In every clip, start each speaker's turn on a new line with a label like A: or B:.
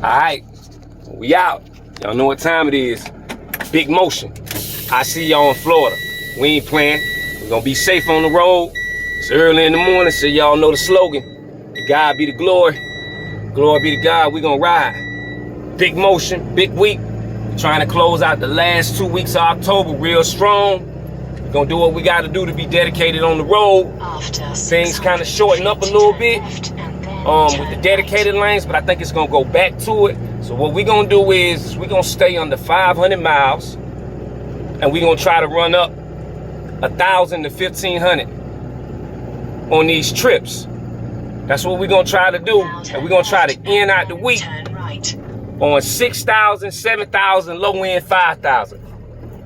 A: Alright, we out. Y'all know what time it is. Big motion. I see y'all in Florida. We ain't playing. We're gonna be safe on the road. It's early in the morning, so y'all know the slogan. To God be the glory. Glory be to God, we gonna ride. Big motion, big week. We're trying to close out the last 2 weeks of October real strong. We're gonna do what we gotta do to be dedicated on the road. Things kind of shorten up a little bit with the dedicated lanes, but I think it's gonna go back to it. So what we're gonna do is we're gonna stay under 500 miles and we're gonna try to run up 1,000 to 1,500 on these trips. That's what we're gonna try to do, and we're gonna try to end out the week on 6,000, 7,000, low end 5,000.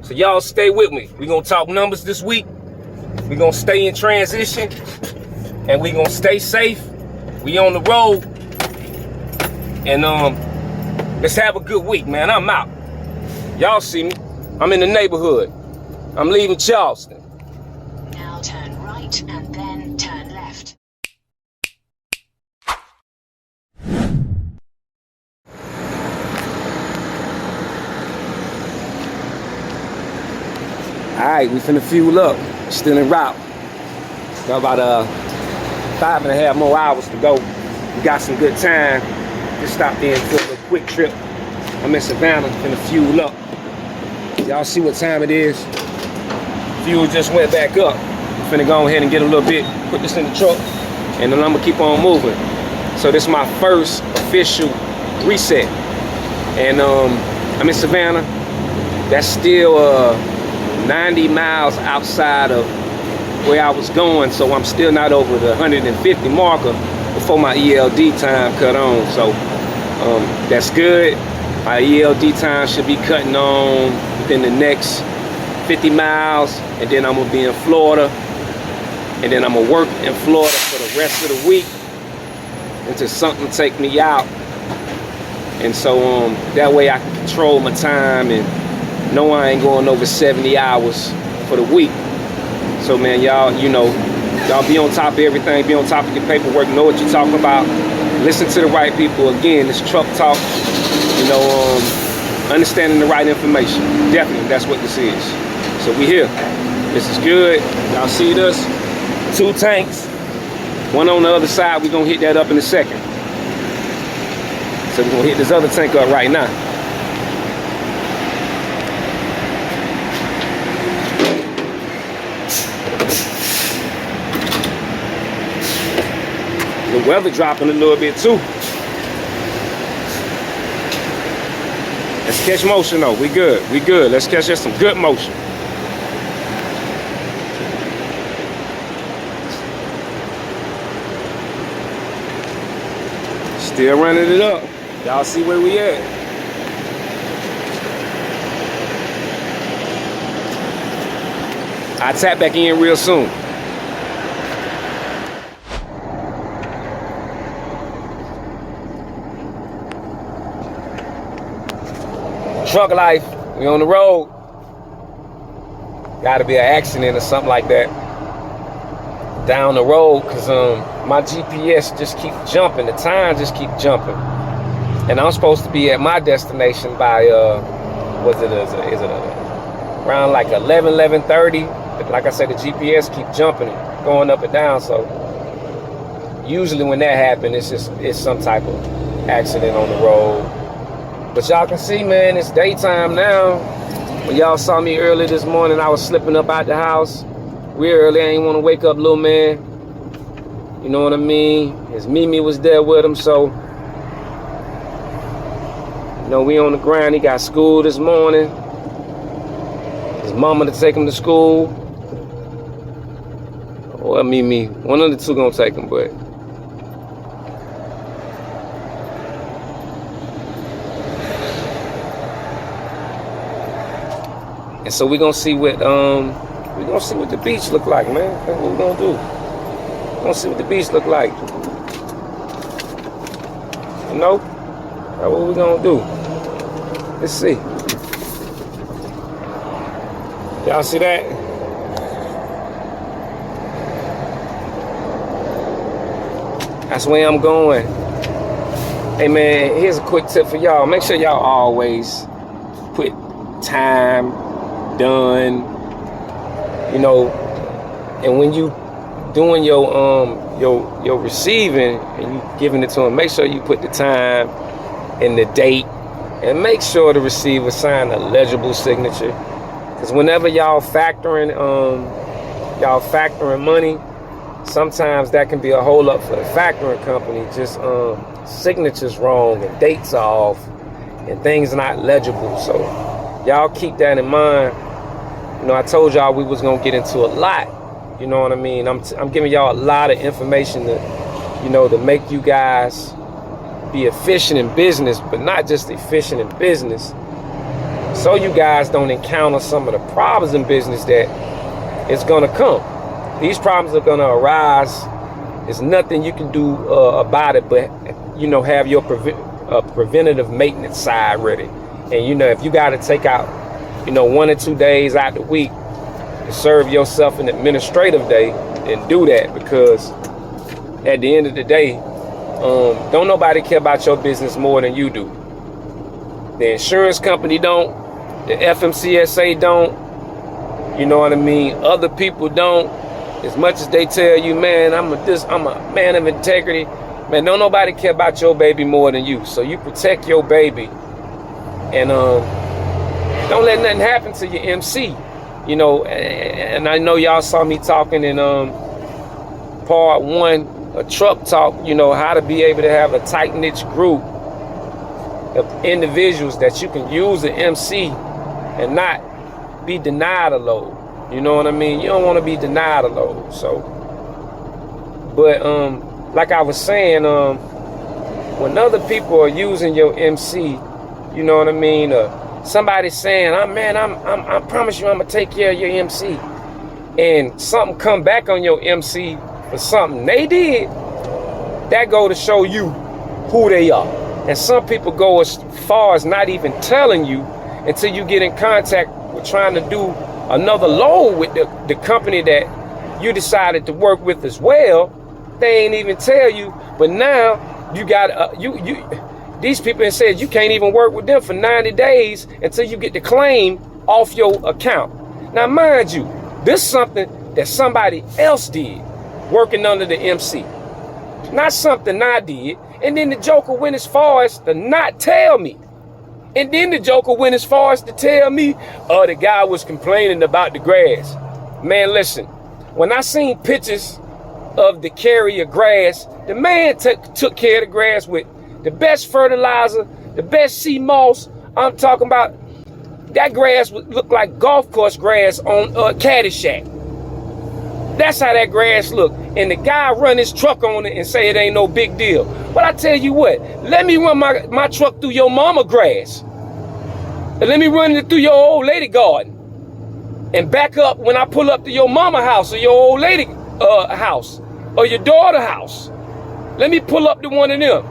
A: So y'all stay with me. We're gonna talk numbers this week. We're gonna stay in transition, and we're gonna stay safe. We on the road, and let's have a good week, man. I'm out. Y'all see me. I'm in the neighborhood. I'm leaving Charleston.
B: Now turn right and then turn left.
A: Alright, we finna fuel up. Still en route. Got about 5.5 more hours to go. We got some good time. Just stopped in for a little quick trip. I'm in Savannah, finna fuel up. Y'all see what time it is? Fuel just went back up. I'm finna go ahead and get a little bit, put this in the truck, and then I'm gonna keep on moving. So this is my first official reset. And I'm in Savannah. That's still 90 miles outside of where I was going, so I'm still not over the 150 marker before my ELD time cut on. So that's good. My ELD time should be cutting on within the next 50 miles, and then I'm gonna be in Florida, and then I'm gonna work in Florida for the rest of the week until something take me out. And so that way I can control my time and know I ain't going over 70 hours for the week. So man, y'all, you know, y'all be on top of everything, be on top of your paperwork, know what you're talking about, listen to the right people. Again, this truck talk, you know, understanding the right information. Definitely, that's what this is. So we here. This is good. Y'all see this? 2 tanks. One on the other side. We're gonna hit that up in a second. So we're gonna hit this other tank up right now. The weather dropping a little bit too. Let's catch motion though. We good. We good. Let's catch us some good motion. Still running it up. Y'all see where we at. I'll tap back in real soon. Truck life, we on the road. Gotta be an accident or something like that down the road, cause my GPS just keep jumping, the time just keep jumping, and I'm supposed to be at my destination by is it around like 11:30. Like I said, the GPS keep jumping, going up and down. So usually when that happens, it's some type of accident on the road. But y'all can see, man, it's daytime now. When y'all saw me early this morning, I was slipping up out the house real early. I ain't want to wake up little man. You know what I mean? His Mimi was there with him, so you know, we on the grind. He got school this morning. His mama to take him to school. Or Mimi, one of the two gonna take him, but and so we're gonna see what the beach look like, man. That's what we're gonna do. We're gonna see what the beach look like. You know? That's what we're gonna do. Let's see. Y'all see that? That's where I'm going. Hey man, here's a quick tip for y'all. Make sure y'all always put time, done, you know, and when you doing your receiving and you giving it to them, make sure you put the time and the date, and make sure the receiver sign a legible signature. Because whenever y'all factoring money, sometimes that can be a hold up for the factoring company. Just signatures wrong and dates are off and things not legible. So y'all keep that in mind. You know, I told y'all we was gonna get into a lot. You know what I mean? I'm giving y'all a lot of information to, you know, to make you guys be efficient in business, but not just efficient in business, so you guys don't encounter some of the problems in business that is gonna come. These problems are gonna arise. There's nothing you can do about it, but you know, have your preventative maintenance side ready. And you know, if you got to take out, you know, 1 or 2 days out the week to serve yourself an administrative day, then do that, because at the end of the day, don't nobody care about your business more than you do. The insurance company don't, the FMCSA don't, you know what I mean? Other people don't. As much as they tell you, man, I'm a man of integrity, man, don't nobody care about your baby more than you. So you protect your baby, and don't let nothing happen to your MC. You know, and I know y'all saw me talking in part 1, a truck talk, you know, how to be able to have a tight-knit group of individuals that you can use an MC and not be denied a load. You know what I mean? You don't want to be denied a load. So, but like I was saying, when other people are using your MC, you know what I mean? Somebody saying, I promise you I'm gonna take care of your MC, and something come back on your MC for something they did, that go to show you who they are. And some people go as far as not even telling you until you get in contact with trying to do another load with the company that you decided to work with as well. They ain't even tell you, but now you got these people have said you can't even work with them for 90 days until you get the claim off your account. Now, mind you, this is something that somebody else did working under the MC, not something I did. And then the joker went as far as to not tell me. And then the joker went as far as to tell me, the guy was complaining about the grass. Man, listen, when I seen pictures of the carrier grass, the man took care of the grass with the best fertilizer, the best sea moss. I'm talking about that grass would look like golf course grass on Caddyshack. That's how that grass look. And the guy run his truck on it and say it ain't no big deal. But I tell you what, let me run my truck through your mama grass. And let me run it through your old lady garden. And back up when I pull up to your mama house or your old lady house or your daughter house. Let me pull up to one of them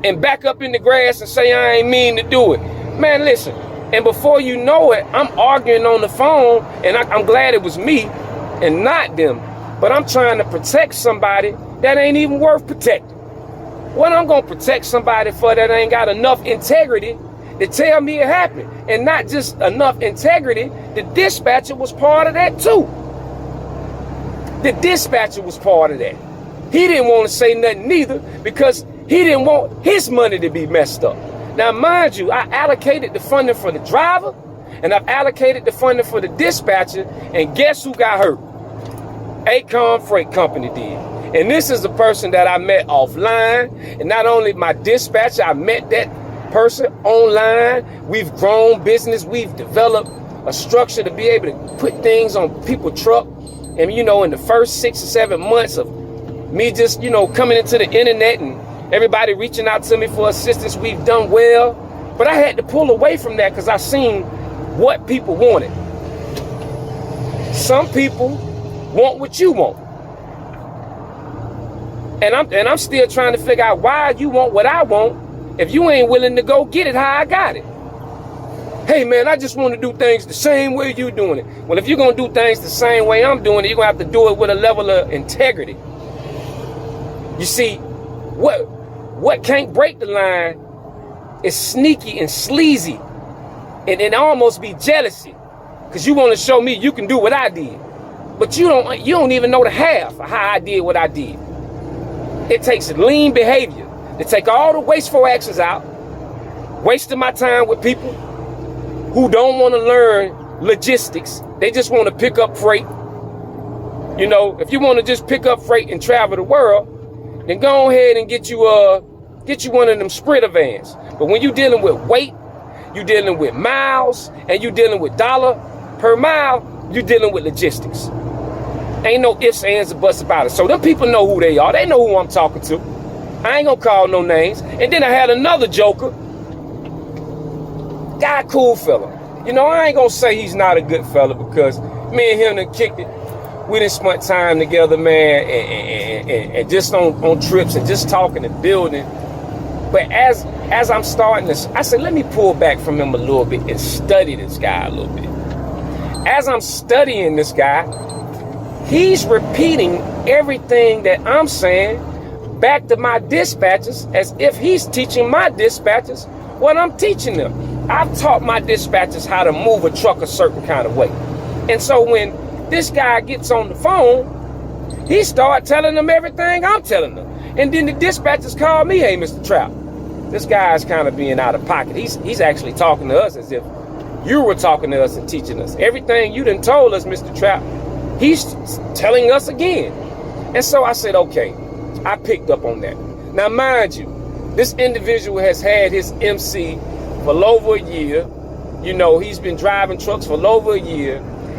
A: and back up in the grass and say I ain't mean to do it. Man, listen. And before you know it, I'm arguing on the phone, and I'm glad it was me and not them. But I'm trying to protect somebody that ain't even worth protecting. What I'm gonna protect somebody for that ain't got enough integrity to tell me it happened? And not just enough integrity, the dispatcher was part of that too. The dispatcher was part of that. He didn't want to say nothing neither, because he didn't want his money to be messed up. Now, mind you, I allocated the funding for the driver, and I've allocated the funding for the dispatcher, and guess who got hurt? Accom Freight Company did. And this is the person that I met offline. And not only my dispatcher, I met that person online. We've grown business. We've developed a structure to be able to put things on people's truck. And, you know, in the first 6 or 7 months of me just, you know, coming into the internet and everybody reaching out to me for assistance, we've done well. But I had to pull away from that because I seen what people wanted. Some people want what you want. And I'm still trying to figure out why you want what I want if you ain't willing to go get it how I got it. Hey man, I just want to do things the same way you doing it. Well, if you're gonna do things the same way I'm doing it, you're gonna have to do it with a level of integrity. You see, what can't break the line is sneaky and sleazy, and it almost be jealousy, because you want to show me you can do what I did, but you don't even know the half of how I did what I did. It takes lean behavior to take all the wasteful actions out, wasting my time with people who don't want to learn logistics. They just want to pick up freight. You know, if you want to just pick up freight and travel the world, then go ahead and get you one of them Sprinter vans. But when you're dealing with weight, you're dealing with miles, and you're dealing with dollar per mile, you're dealing with logistics. Ain't no ifs, ands, or buts about it. So them people know who they are. They know who I'm talking to. I ain't gonna call no names. And then I had another joker. Guy, cool fella. You know, I ain't gonna say he's not a good fella, because me and him done kicked it. We done spent time together, man, and just on trips and just talking and building. But as I'm starting this, I said, let me pull back from him a little bit and study this guy a little bit. As I'm studying this guy, he's repeating everything that I'm saying back to my dispatchers, as if he's teaching my dispatchers what I'm teaching them. I've taught my dispatchers how to move a truck a certain kind of way. And so when this guy gets on the phone, he started telling them everything I'm telling them. And then the dispatchers call me, hey, Mr. Trapp, this guy's kind of being out of pocket. He's actually talking to us as if you were talking to us and teaching us. Everything you done told us, Mr. Trapp, he's telling us again. And so I said, okay, I picked up on that. Now, mind you, this individual has had his MC for over a year. You know, he's been driving trucks for over a year,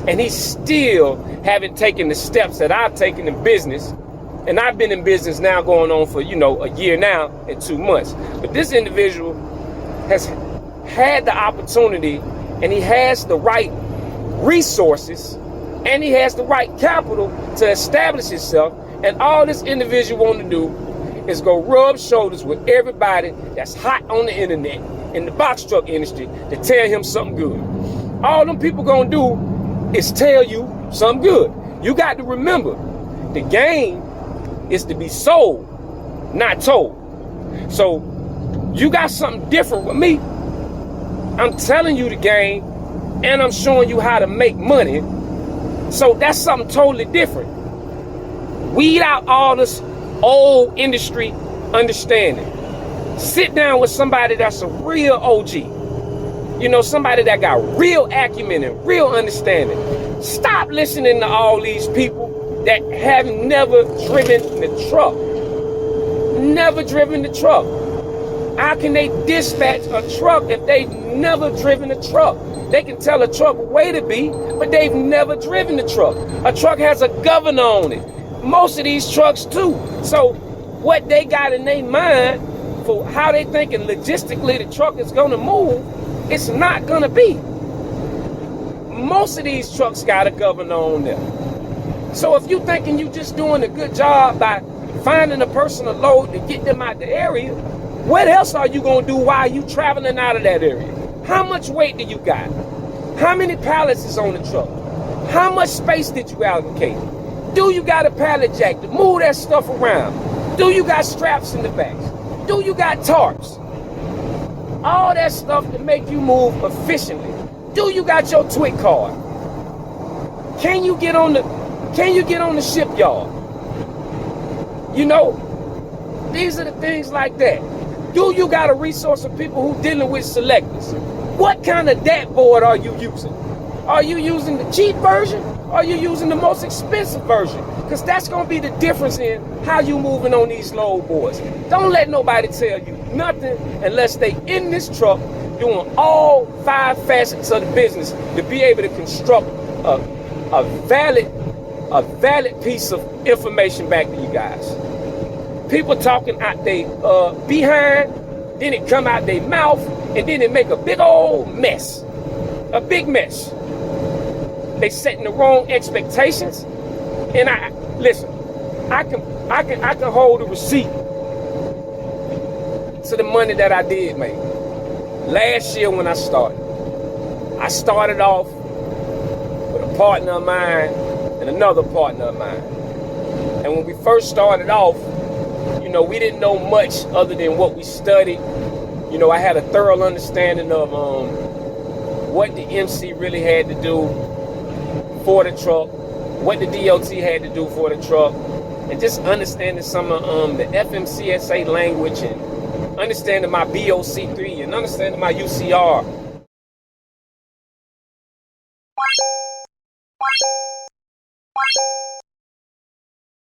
A: and he still haven't taken the steps that I've taken in business. And I've been in business now going on for, you know, a year now and 2 months. But this individual has had the opportunity, and he has the right resources, and he has the right capital to establish himself. And all this individual want to do is go rub shoulders with everybody that's hot on the internet in the box truck industry to tell him something good. All them people gonna do is tell you something good. You got to remember, the game is to be sold, not told. So you got something different with me. I'm telling you the game, and I'm showing you how to make money. So that's something totally different. Weed out all this old industry understanding. Sit down with somebody that's a real OG. You know, somebody that got real acumen and real understanding. Stop listening to all these people that have never driven the truck. Never driven the truck. How can they dispatch a truck if they've never driven a truck? They can tell a truck where to be, but they've never driven the truck. A truck has a governor on it. Most of these trucks too. So what they got in their mind for how they thinking logistically the truck is gonna move, it's not gonna be. Most of these trucks got a governor on them. So if you thinking you just doing a good job by finding a person to load to get them out the area, what else are you gonna do while you traveling out of that area? How much weight do you got? How many pallets is on the truck? How much space did you allocate? Do you got a pallet jack to move that stuff around? Do you got straps in the back? Do you got tarps? All that stuff to make you move efficiently. Do you got your TWIC card? Can you get on the shipyard? You know, these are the things like that. Do you got a resource of people who dealing with selectors? What kind of DAT board are you using? Are you using the cheap version? Or are you using the most expensive version? Because that's going to be the difference in how you moving on these load boards. Don't let nobody tell you nothing unless they in this truck doing all 5 facets of the business to be able to construct a valid piece of information back to you guys. People talking out they behind, then it come out their mouth, and then it make a big old mess. A big mess. They setting the wrong expectations. And I can hold a receipt to the money that I did make. Last year when I started off with a partner of mine and another partner of mine. And when we first started off, you know, we didn't know much other than what we studied. You know, I had a thorough understanding of what the MC really had to do for the truck, what the DOT had to do for the truck, and just understanding some of the FMCSA language, and understanding my BOC3 and understanding my UCR.